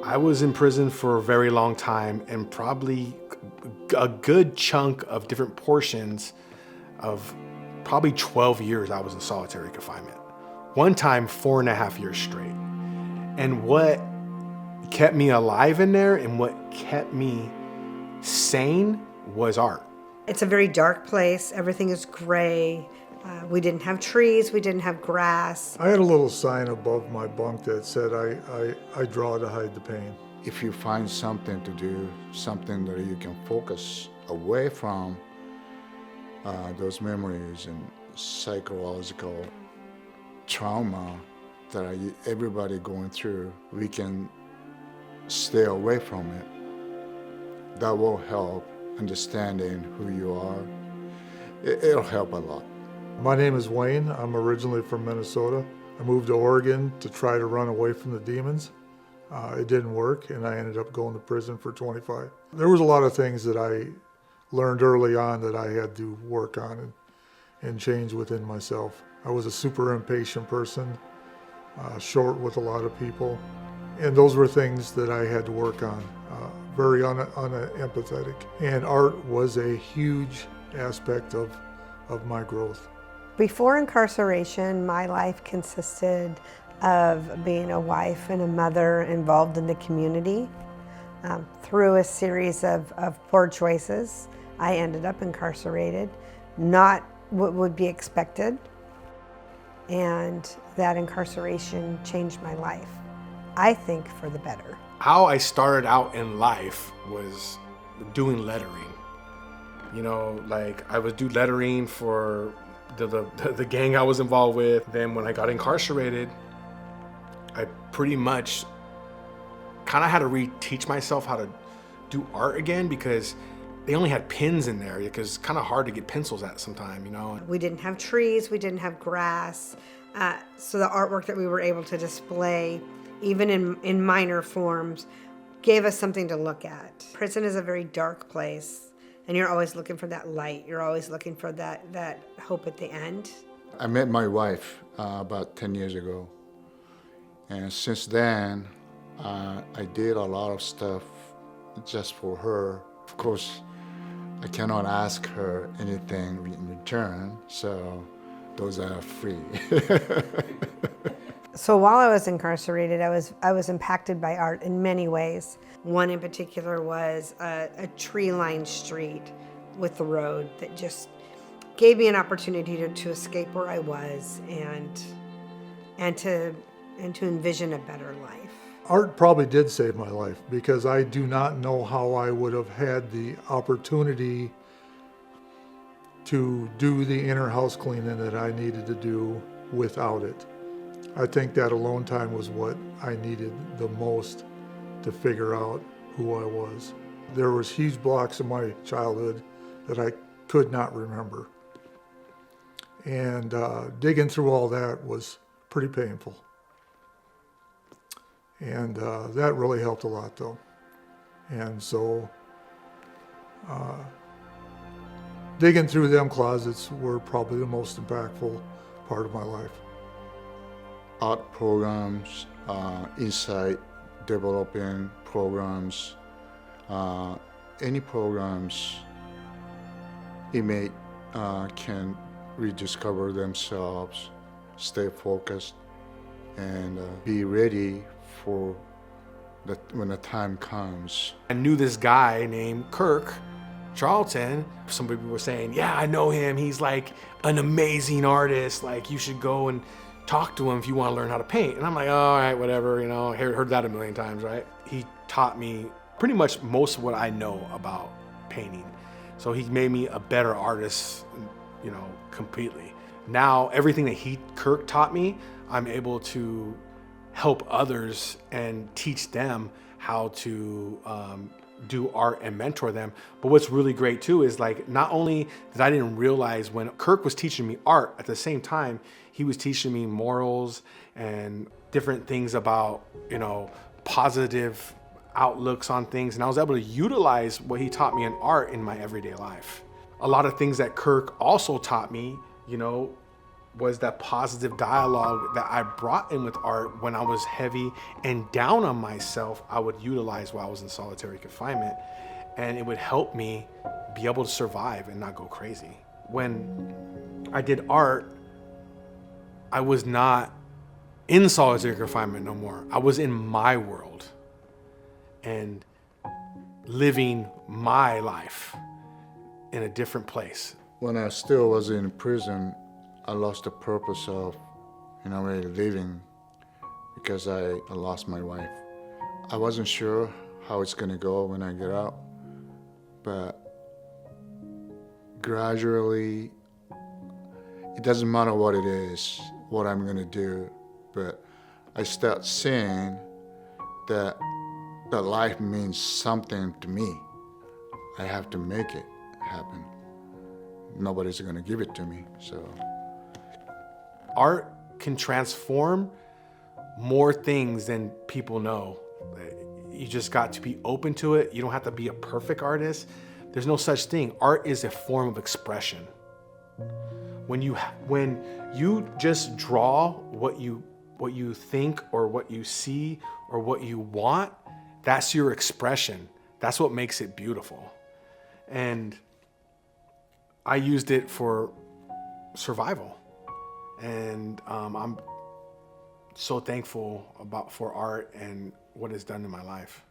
I was in prison for a very long time, and probably a good chunk of different portions of probably 12 years I was in solitary confinement. One time, 4.5 years straight. And what kept me alive in there and what kept me sane was art. It's a very dark place. Everything is gray. We didn't have trees. We didn't have grass. I had a little sign above my bunk that said, I draw to hide the pain. If you find something to do, something that you can focus away from those memories and psychological trauma that everybody going through, we can stay away from it. That will help understanding who you are. It'll help a lot. My name is Wayne. I'm originally from Minnesota. I moved to Oregon to try to run away from the demons. It didn't work, and I ended up going to prison for 25. There was a lot of things that I learned early on that I had to work on and change within myself. I was a super impatient person, short with a lot of people, and those were things that I had to work on. Very unempathetic, and art was a huge aspect of my growth. Before incarceration, my life consisted of being a wife and a mother involved in the community. Through a series of poor choices, I ended up incarcerated, not what would be expected, and that incarceration changed my life, I think, for the better. How I started out in life was doing lettering. You know, like I would do lettering for the gang I was involved with. Then when I got incarcerated, I pretty much kind of had to reteach myself how to do art again, because they only had pens in there, because it's kind of hard to get pencils at sometime, you know. We didn't have trees, we didn't have grass, so the artwork that we were able to display, even in minor forms, gave us something to look at. Prison is a very dark place, and you're always looking for that light. You're always looking for that hope at the end. I met my wife about 10 years ago. And since then, I did a lot of stuff just for her. Of course, I cannot ask her anything in return, so those are free. So while I was incarcerated, I was impacted by art in many ways. One in particular was a tree-lined street with the road that just gave me an opportunity to escape where I was and to envision a better life. Art probably did save my life, because I do not know how I would have had the opportunity to do the inner house cleaning that I needed to do without it. I think that alone time was what I needed the most to figure out who I was. There was huge blocks in my childhood that I could not remember. And digging through all that was pretty painful. And that really helped a lot, though. And so digging through them closets were probably the most impactful part of my life. Art programs, insight developing programs, any programs inmate can rediscover themselves, stay focused, and be ready for when the time comes. I knew this guy named Kirk Charlton. Some people were saying, yeah, I know him. He's like an amazing artist. Like, you should go and talk to him if you want to learn how to paint. And I'm like, oh, all right, whatever, you know, heard that a million times, right? He taught me pretty much most of what I know about painting. So he made me a better artist, you know, completely. Now, everything that Kirk taught me, I'm able to help others and teach them how to do art and mentor them. But what's really great too is, like, not only that I didn't realize when Kirk was teaching me art, at the same time, he was teaching me morals and different things about, you know, positive outlooks on things. And I was able to utilize what he taught me in art in my everyday life. A lot of things that Kirk also taught me, you know, was that positive dialogue that I brought in with art. When I was heavy and down on myself, I would utilize while I was in solitary confinement, and it would help me be able to survive and not go crazy. When I did art, I was not in solitary confinement no more. I was in my world and living my life in a different place. When I still was in prison, I lost the purpose of, really living because I lost my wife. I wasn't sure how it's gonna go when I get out, but gradually, it doesn't matter what it is, what I'm gonna do, but I start seeing that life means something to me. I have to make it happen. Nobody's gonna give it to me, so. Art can transform more things than people know. You just got to be open to it. You don't have to be a perfect artist. There's no such thing. Art is a form of expression. When you just draw what you think or what you see or what you want, that's your expression. That's what makes it beautiful. And I used it for survival. And I'm so thankful for art and what it's done in my life.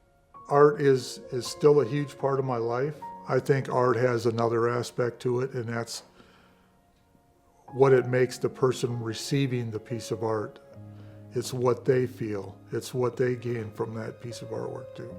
Art is still a huge part of my life. I think art has another aspect to it, and that's what it makes the person receiving the piece of art. It's what they feel. It's what they gain from that piece of artwork too.